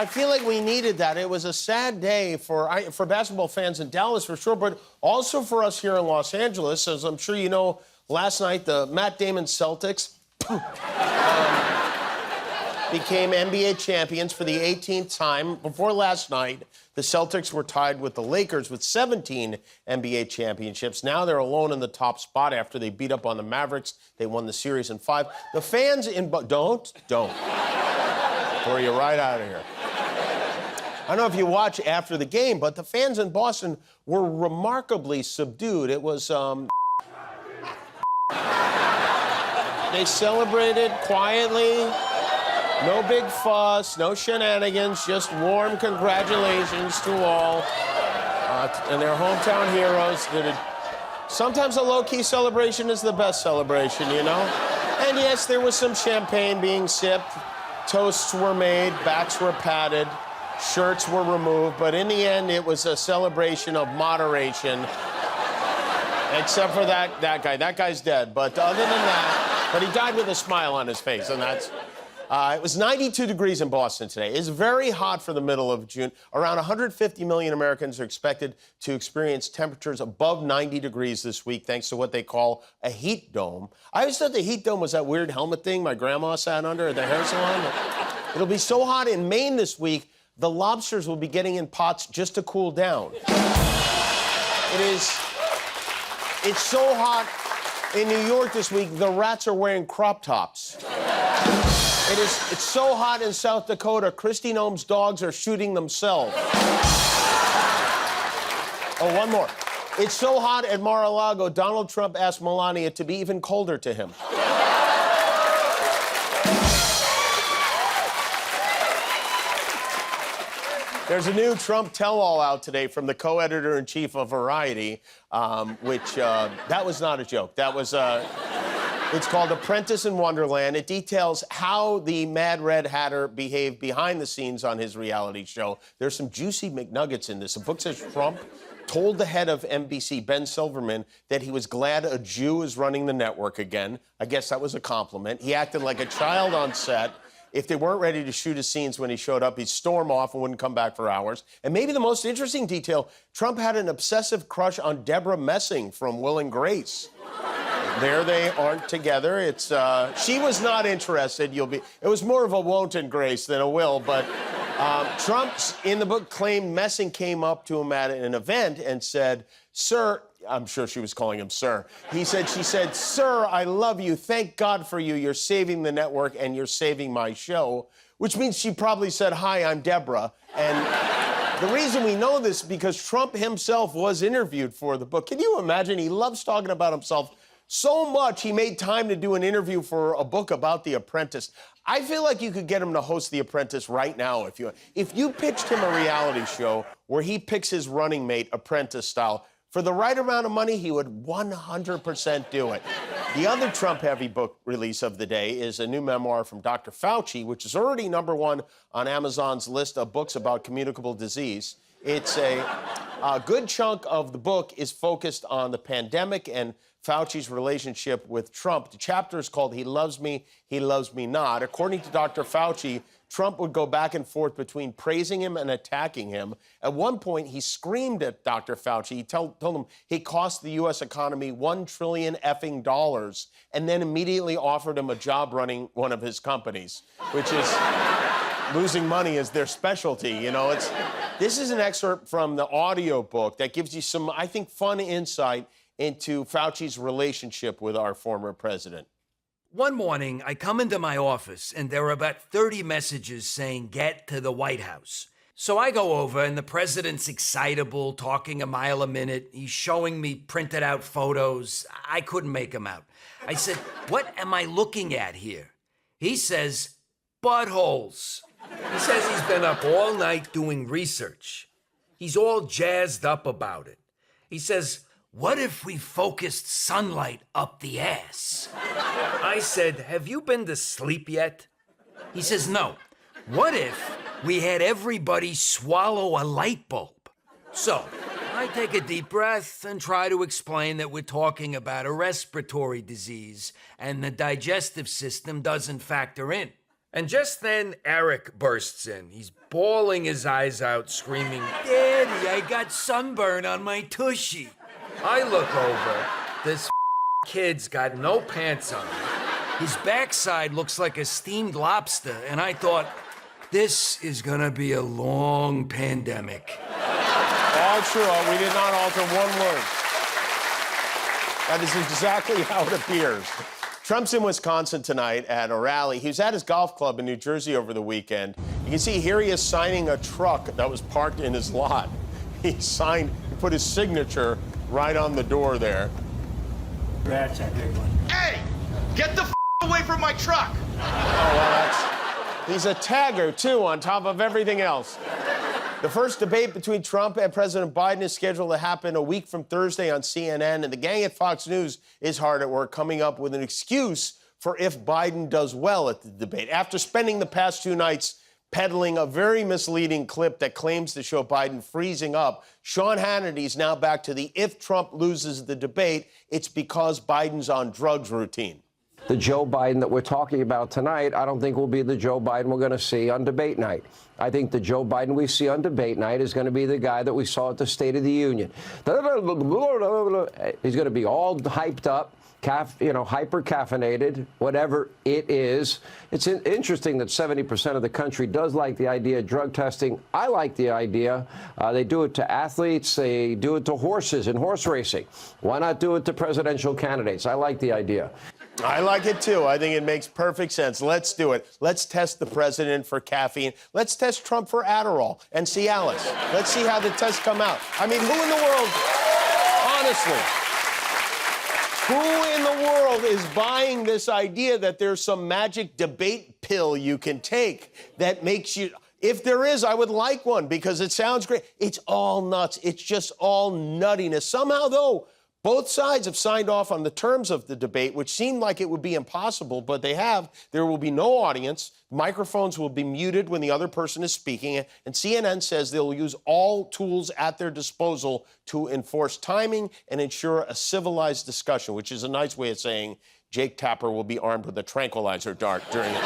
I feel like we needed that. It was a sad day for basketball fans in Dallas, for sure, but also for us here in Los Angeles. As I'm sure you know, last night, the Matt Damon Celtics became NBA champions for the 18th time. Before last night, the Celtics were tied with the Lakers with 17 NBA championships. Now they're alone in the top spot after they beat up on the Mavericks. They won the series in 5. The fans in... Don't. Or you're right out of here. I don't know if you watch after the game, but the fans in Boston were remarkably subdued. It was, they celebrated quietly. No big fuss, no shenanigans, just warm congratulations to all and their hometown heroes. Sometimes a low-key celebration is the best celebration, you know? And yes, there was some champagne being sipped, toasts were made, backs were patted, shirts were removed, but in the end, it was a celebration of moderation. Except for that guy. That guy's dead, but other than that, but he died with a smile on his face, and that's... it was 92 degrees in Boston today. It's very hot for the middle of June. Around 150 million Americans are expected to experience temperatures above 90 degrees this week, thanks to what they call a heat dome. I always thought the heat dome was that weird helmet thing my grandma sat under at the hair salon. It'll be so hot in Maine this week, the lobsters will be getting in pots just to cool down. It's so hot in New York this week, the rats are wearing crop tops. It's so hot in South Dakota, Kristi Noem's dogs are shooting themselves. Oh, one more. It's so hot at Mar-a-Lago, Donald Trump asked Melania to be even colder to him. There's a new Trump tell-all out today from the co-editor-in-chief of Variety, that was not a joke. That was... It's called Apprentice in Wonderland. It details how the Mad Red Hatter behaved behind the scenes on his reality show. There's some juicy McNuggets in this. The book says Trump told the head of NBC, Ben Silverman, that he was glad a Jew is running the network again. I guess that was a compliment. He acted like a child on set. If they weren't ready to shoot his scenes when he showed up, he'd storm off and wouldn't come back for hours. And maybe the most interesting detail, Trump had an obsessive crush on Deborah Messing from Will and Grace. There they aren't together. It's, she was not interested. It was more of a won't and Grace than a will, but Trump, in the book, claimed Messing came up to him at an event and said, "Sir," I'm sure she was calling him sir. She said, "Sir, I love you. Thank God for you. You're saving the network and you're saving my show," which means she probably said, "Hi, I'm Deborah." And the reason we know this is because Trump himself was interviewed for the book. Can you imagine? He loves talking about himself so much, he made time to do an interview for a book about The Apprentice. I feel like you could get him to host The Apprentice right now if you pitched him a reality show where he picks his running mate, Apprentice style. For the right amount of money, he would 100% do it. The other Trump-heavy book release of the day is a new memoir from Dr. Fauci, which is already #1 on Amazon's list of books about communicable disease. It's a good chunk of the book is focused on the pandemic and Fauci's relationship with Trump. The chapter is called He Loves Me Not. According to Dr. Fauci, Trump would go back and forth between praising him and attacking him. At one point, he screamed at Dr. Fauci. He told him he cost the U.S. economy $1 trillion effing, and then immediately offered him a job running one of his companies, which is losing money is their specialty. You know, this is an excerpt from the audio book that gives you some, I think, fun insight into Fauci's relationship with our former president. One morning, I come into my office, and there are about 30 messages saying, "Get to the White House." So I go over, and the president's excitable, talking a mile a minute. He's showing me printed out photos. I couldn't make him out. I said, "What am I looking at here?" He says, "Buttholes." He says he's been up all night doing research. He's all jazzed up about it. He says, "What if we focused sunlight up the ass?" I said, "Have you been to sleep yet?" He says, "No. What if we had everybody swallow a light bulb?" So I take a deep breath and try to explain that we're talking about a respiratory disease and the digestive system doesn't factor in. And just then, Eric bursts in. He's bawling his eyes out, screaming, "Daddy, I got sunburn on my tushy." I look over. This kid's got no pants on. His backside looks like a steamed lobster, and I thought, this is gonna be a long pandemic. All true. We did not alter one word. That is exactly how it appears. Trump's in Wisconsin tonight at a rally. He was at his golf club in New Jersey over the weekend. You can see here he is signing a truck that was parked in his lot. He put his signature right on the door there. That's a good one. Hey, get the away from my truck. Oh, well, he's a tagger, too, on top of everything else. The first debate between Trump and President Biden is scheduled to happen a week from Thursday on CNN, and the gang at Fox News is hard at work coming up with an excuse for if Biden does well at the debate. After spending the past 2 nights peddling a very misleading clip that claims to show Biden freezing up, Sean Hannity's now back to the if Trump loses the debate, it's because Biden's on drugs routine. The Joe Biden that we're talking about tonight, I don't think will be the Joe Biden we're going to see on debate night. I think the Joe Biden we see on debate night is going to be the guy that we saw at the State of the Union. He's going to be all hyped up, hyper caffeinated, whatever it is. It's interesting that 70% of the country does like the idea of drug testing. I like the idea. They do it to athletes. They do it to horses in horse racing. Why not do it to presidential candidates? I like the idea. I like it, too. I think it makes perfect sense. Let's do it. Let's test the president for caffeine. Let's test Trump for Adderall and Cialis. Let's see how the tests come out. I mean, who in the world, honestly, who in the world is buying this idea that there's some magic debate pill you can take that makes you... If there is, I would like one because it sounds great. It's all nuts. It's just all nuttiness. Somehow, though, both sides have signed off on the terms of the debate, which seemed like it would be impossible, but they have. There will be no audience. Microphones will be muted when the other person is speaking. And CNN says they'll use all tools at their disposal to enforce timing and ensure a civilized discussion, which is a nice way of saying Jake Tapper will be armed with a tranquilizer dart during it.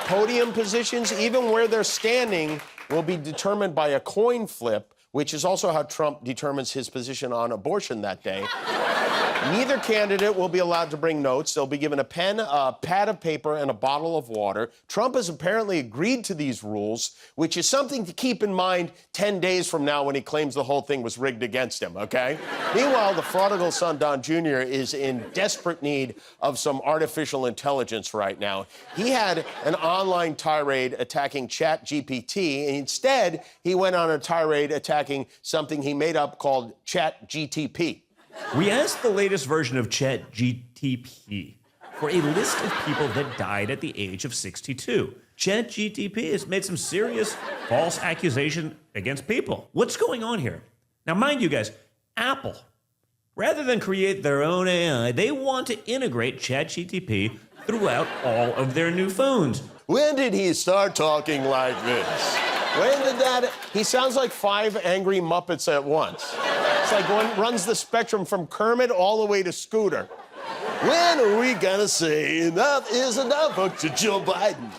Podium positions, even where they're standing, will be determined by a coin flip, which is also how Trump determines his position on abortion that day. Neither candidate will be allowed to bring notes. They'll be given a pen, a pad of paper, and a bottle of water. Trump has apparently agreed to these rules, which is something to keep in mind 10 days from now when he claims the whole thing was rigged against him, okay? Meanwhile, the prodigal son, Don Jr., is in desperate need of some artificial intelligence right now. He had an online tirade attacking ChatGPT, and instead, he went on a tirade attacking something he made up called ChatGTP. We asked the latest version of ChatGTP for a list of people that died at the age of 62. ChatGTP has made some serious false accusation against people. What's going on here? Now, mind you guys, Apple, rather than create their own AI, they want to integrate ChatGTP throughout all of their new phones. When did he start talking like this? When did that... He sounds like 5 angry Muppets at once. It's like one runs the spectrum from Kermit all the way to Scooter. When are we gonna say enough is enough to Joe Biden?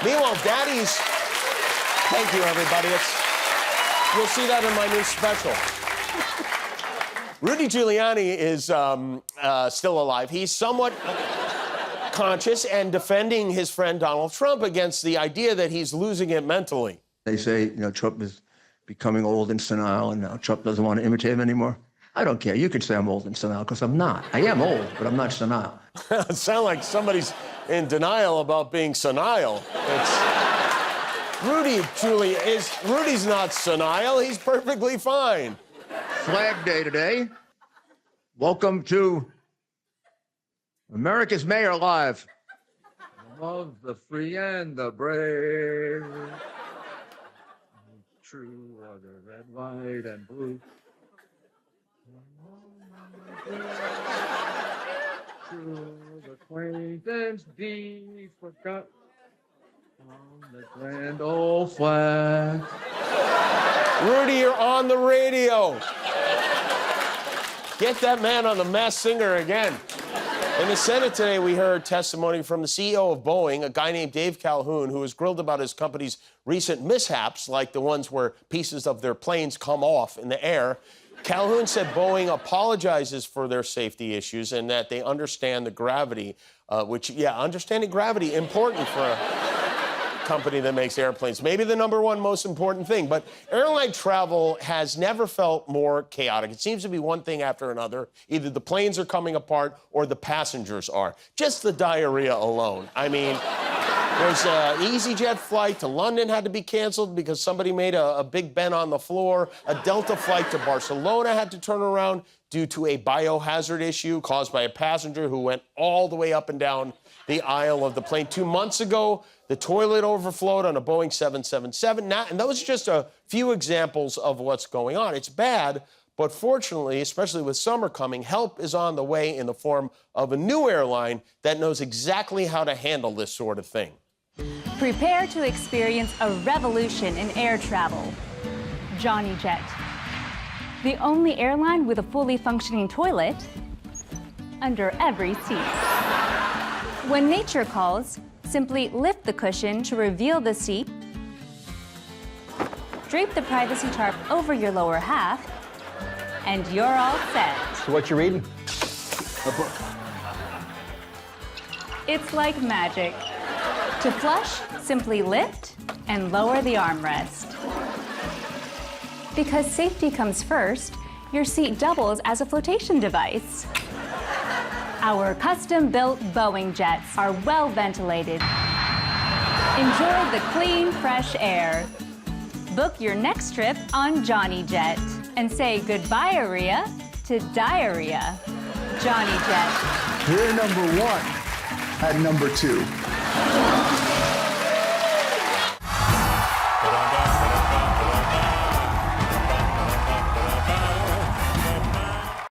Meanwhile, Daddy's... Thank you, everybody. You'll see that in my new special. Rudy Giuliani is still alive. He's somewhat... conscious and defending his friend Donald Trump against the idea that he's losing it mentally. They say, Trump is becoming old and senile, and now Trump doesn't want to imitate him anymore. I don't care. You could say I'm old and senile, because I'm not. I am old, but I'm not senile. It sounds like somebody's in denial about being senile. Rudy's not senile. He's perfectly fine. Flag Day today. Welcome to America's Mayor Live. Love the free and the brave. True are the red, white, and blue. True acquaintance be forgot on the grand old flag. Rudy, you're on the radio. Get that man on The Masked Singer again. In the Senate today, we heard testimony from the CEO of Boeing, a guy named Dave Calhoun, who was grilled about his company's recent mishaps, like the ones where pieces of their planes come off in the air. Calhoun said Boeing apologizes for their safety issues and that they understand the gravity, understanding gravity, important for a company that makes airplanes. Maybe the number one most important thing. But airline travel has never felt more chaotic. It seems to be one thing after another. Either the planes are coming apart or the passengers are. Just the diarrhea alone. I mean, there's an EasyJet flight to London had to be canceled because somebody made a big bend on the floor. A Delta flight to Barcelona had to turn around due to a biohazard issue caused by a passenger who went all the way up and down the aisle of the plane. 2 months ago, the toilet overflowed on a Boeing 777. And those are just a few examples of what's going on. It's bad, but fortunately, especially with summer coming, help is on the way in the form of a new airline that knows exactly how to handle this sort of thing. Prepare to experience a revolution in air travel. JohnnyJet, the only airline with a fully functioning toilet under every seat. When nature calls, simply lift the cushion to reveal the seat, drape the privacy tarp over your lower half, and you're all set. So what you reading? A book. It's like magic. To flush, simply lift and lower the armrest. Because safety comes first, your seat doubles as a flotation device. Our custom-built Boeing jets are well ventilated. Enjoy the clean, fresh air. Book your next trip on JohnnyJet and say goodbye-aria to diarrhea. JohnnyJet. We're number one at number two.